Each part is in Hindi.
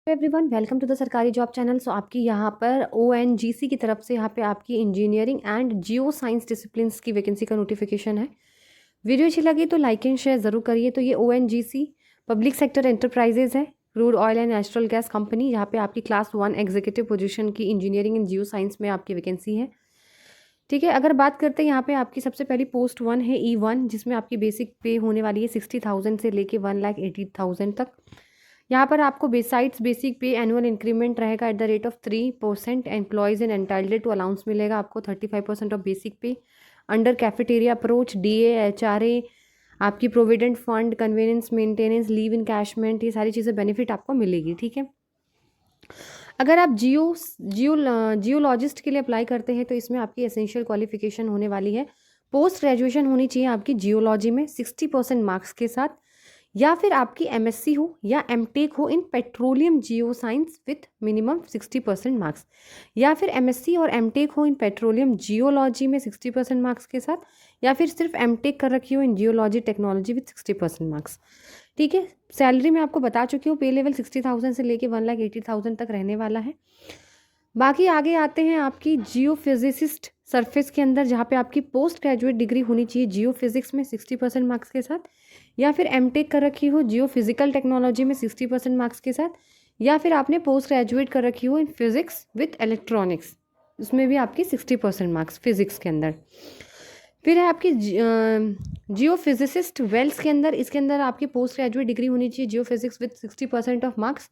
एवरीवन वेलकम टू द सरकारी जॉब चैनल। सो आपकी यहाँ पर ONGC की तरफ से यहाँ पे आपकी engineering and geo science disciplines की वैकेंसी का नोटिफिकेशन है। वीडियो अच्छी लगी तो लाइक एंड शेयर ज़रूर करिए। तो ये ONGC पब्लिक सेक्टर एंटरप्राइजेज है, crude oil and natural gas company. यहाँ पे आपकी क्लास 1 एग्जीक्यूटिव पोजीशन की इंजीनियरिंग एंड जियो साइंस में आपकी वैकेंसी है। ठीक है, अगर बात करते हैं यहाँ पे आपकी सबसे पहली पोस्ट 1 है E1, जिसमें आपकी बेसिक पे होने वाली है 60,000 से लेके 1,80,000 तक। यहाँ पर आपको besides basic pay annual increment रहेगा at the rate of 3%। Employees and entitled to allowance मिलेगा आपको 35% of basic pay under cafeteria approach, DA, HRA, आपकी provident fund, conveyance maintenance, leave encashment, ये सारी चीज़ें बेनिफिट आपको मिलेगी। ठीक है, अगर आप जियोलॉजिस्ट के लिए अप्लाई करते हैं तो इसमें आपकी एसेंशियल क्वालिफिकेशन होने वाली है पोस्ट ग्रेजुएशन होनी चाहिए आपकी जियोलॉजी में 60% मार्क्स के साथ, या फिर आपकी MSc हो या MTech हो in petroleum geo science with minimum 60% marks, या फिर MSc और MTech हो इन पेट्रोलियम जियोलॉजी में 60% मार्क्स के साथ, या फिर सिर्फ MTech कर रखी हो इन जियोलॉजी टेक्नोलॉजी विथ 60% मार्क्स। ठीक है, सैलरी मैं आपको बता चुकी हूँ, पे लेवल 60,000 से लेके 1,80,000 तक रहने वाला है। बाकी आगे आते हैं आपकी जियो फिजिसिस्ट सरफेस के अंदर, जहाँ पे आपकी पोस्ट ग्रेजुएट डिग्री होनी चाहिए जियो फिजिक्स में 60% मार्क्स के साथ, या फिर MTech कर रखी हो जियो फिजिकल टेक्नोलॉजी में 60% मार्क्स के साथ, या फिर आपने पोस्ट ग्रेजुएट कर रखी हो इन फिजिक्स विथ इलेक्ट्रॉनिक्स, उसमें भी आपकी 60% मार्क्स फिजिक्स के अंदर। फिर है आपकी जियो फिजिसिस्ट वेल्स के अंदर, इसके अंदर आपकी पोस्ट ग्रेजुएट डिग्री होनी चाहिए जियो फिजिक्स विथ 60% ऑफ मार्क्स,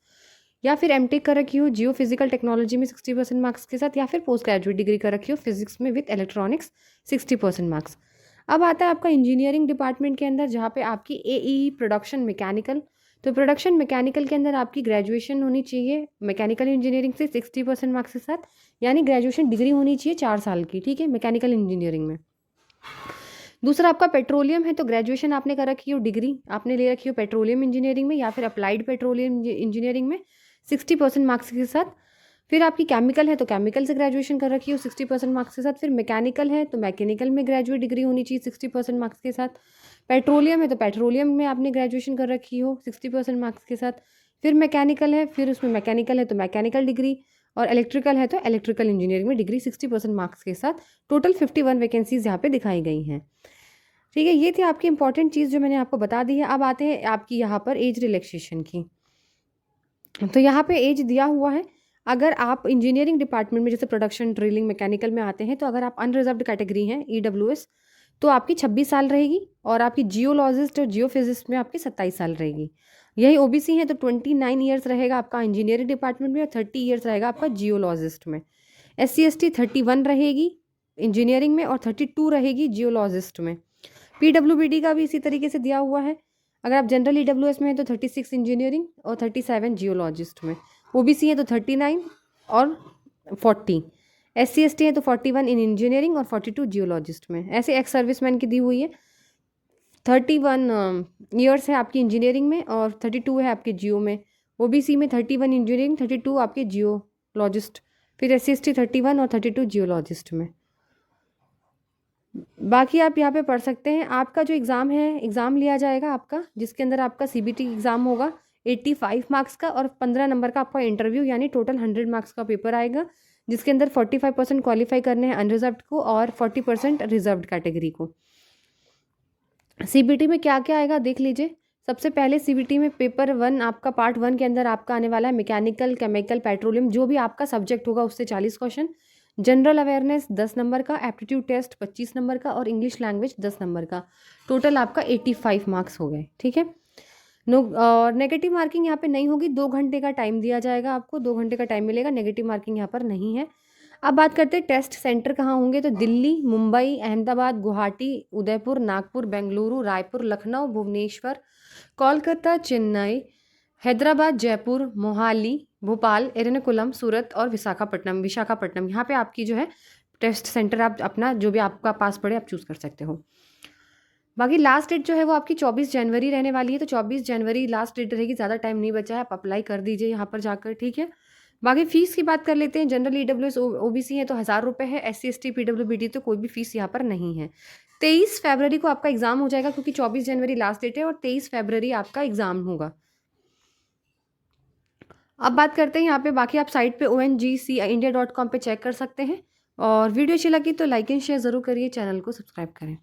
या फिर MTech कर रखी हो जियो फिजिकल टेक्नोलॉजी में 60% मार्क्स के साथ, या फिर पोस्ट ग्रेजुएट डिग्री कर रखी हो फिजिक्स में विथ इलेक्ट्रॉनिक्स 60% मार्क्स। अब आता है आपका इंजीनियरिंग डिपार्टमेंट के अंदर, जहाँ पे आपकी AE प्रोडक्शन मैकेनिकल। तो प्रोडक्शन मैकेनिकल के अंदर आपकी ग्रेजुएशन होनी चाहिए मैकेनिकल इंजीनियरिंग से 60% मार्क्स के साथ, यानी ग्रेजुएशन डिग्री होनी चाहिए 4 साल की। ठीक है, मैकेनिकल इंजीनियरिंग में। दूसरा आपका पेट्रोलियम है, तो ग्रेजुएशन आपने कर रखी हो, डिग्री आपने ले रखी हो पेट्रोलियम इंजीनियरिंग में या फिर अप्लाइड पेट्रोलियम इंजीनियरिंग में 60% मार्क्स के साथ। फिर आपकी केमिकल है तो केमिकल से ग्रेजुएशन कर रखी हो 60% मार्क्स के साथ। फिर मैकेनिकल है तो मैकेनिकल में ग्रेजुएट डिग्री होनी चाहिए 60% मार्क्स के साथ। पेट्रोलियम है तो पेट्रोलियम में आपने ग्रेजुएशन कर रखी हो 60% मार्क्स के साथ। फिर मैकेनिकल है, फिर उसमें मैकेनिकल है तो मैकेनिकल डिग्री, और इलेक्ट्रिकल है तो इलेक्ट्रिकल इंजीनियरिंग में डिग्री 60% मार्क्स के साथ। टोटल 51 वैकेंसीज यहाँ पे दिखाई गई हैं। ठीक है, ये थी आपकी इंपॉर्टेंट चीज़ जो मैंने आपको बता दी है। अब आते हैं आपकी यहाँ पर एज रिलैक्सेशन की। तो यहाँ पे एज दिया हुआ है, अगर आप इंजीनियरिंग डिपार्टमेंट में जैसे प्रोडक्शन ड्रिलिंग मैकेनिकल में आते हैं, तो अगर आप अनरिजर्व्ड कैटेगरी हैं EWS, तो आपकी 26 साल रहेगी, और आपकी जियोलॉजिस्ट और जियोफिजिस्ट में आपकी 27 साल रहेगी। यही OBC है तो 29 ईयर्स रहेगा आपका इंजीनियरिंग डिपार्टमेंट में, और 30 ईयर्स रहेगा आपका जियोलॉजिस्ट में। SC/ST 31 रहेगी इंजीनियरिंग में, और 32 रहेगी जियोलॉजिस्ट में। PWBD का भी इसी तरीके से दिया हुआ है, अगर आप जनरल EWS में हैं तो 36 इंजीनियरिंग और 37 जियोलॉजिस्ट में। OBC है तो 39 और 40। SC/ST है तो 41 इन इंजीनियरिंग और 42 जियोलॉजिस्ट में। ऐसे एक्स सर्विसमैन की दी हुई है, 31 ईयर्स है आपकी इंजीनियरिंग में और 32 है आपके जियो में। OBC में 31 इंजीनियरिंग, 32 आपके जियोलॉजिस्ट। फिर SC/ST 31 और 32 जियोलॉजिस्ट में। बाकी आप यहाँ पे पढ़ सकते हैं। आपका जो एग्ज़ाम है, एग्ज़ाम लिया जाएगा आपका, जिसके अंदर आपका CBT एग्ज़ाम होगा 85 मार्क्स का, और 15 नंबर का आपका इंटरव्यू, यानी टोटल 100 मार्क्स का पेपर आएगा, जिसके अंदर 45% क्वालिफाई करने हैं अनरिजर्व्ड को और 40% रिजर्व्ड कैटेगरी को। CBT में क्या क्या आएगा देख लीजिए। सबसे पहले CBT में पेपर 1 आपका पार्ट 1 के अंदर आपका आने वाला है मैकेनिकल, केमिकल, पेट्रोलियम, जो भी आपका सब्जेक्ट होगा उससे 40 क्वेश्चन। जनरल अवेयरनेस 10 नंबर का, एप्टीट्यूड टेस्ट 25 नंबर का, और इंग्लिश लैंग्वेज 10 नंबर का। टोटल आपका 85 मार्क्स हो गए। ठीक है, और नेगेटिव मार्किंग यहाँ पे नहीं होगी। 2 घंटे का टाइम दिया जाएगा आपको, 2 घंटे का टाइम मिलेगा, नेगेटिव मार्किंग यहाँ पर नहीं है। अब बात करते हैं टेस्ट सेंटर कहाँ होंगे, तो दिल्ली, मुंबई, अहमदाबाद, गुवाहाटी, उदयपुर, नागपुर, बेंगलुरु, रायपुर, लखनऊ, भुवनेश्वर, कोलकाता, चेन्नई, हैदराबाद, जयपुर, मोहाली, भोपाल, एर्नाकुलम, सूरत और विशाखापट्टनम यहाँ पे आपकी जो है टेस्ट सेंटर, आप अपना जो भी आपका पास पड़े आप चूज़ कर सकते हो। बाकी लास्ट डेट जो है वो आपकी 24 जनवरी रहने वाली है, तो 24 जनवरी लास्ट डेट रहेगी। ज़्यादा टाइम नहीं बचा है, आप अप्लाई कर दीजिए यहाँ पर जाकर। ठीक है, बाकी फीस की बात कर लेते हैं। जनरल EWS OBC है तो 1000 रुपये है, SC/ST PWBD तो कोई भी फीस यहाँ पर नहीं है। 23 फरवरी को आपका एग्ज़ाम हो जाएगा, क्योंकि 24 जनवरी लास्ट डेट है और 23 फरवरी आपका एग्ज़ाम होगा। अब बात करते हैं यहाँ पे बाकी आप साइट पे ONGCindia.com पे चेक कर सकते हैं। और वीडियो अच्छी लगी तो लाइक एंड शेयर ज़रूर करिए, चैनल को सब्सक्राइब करें।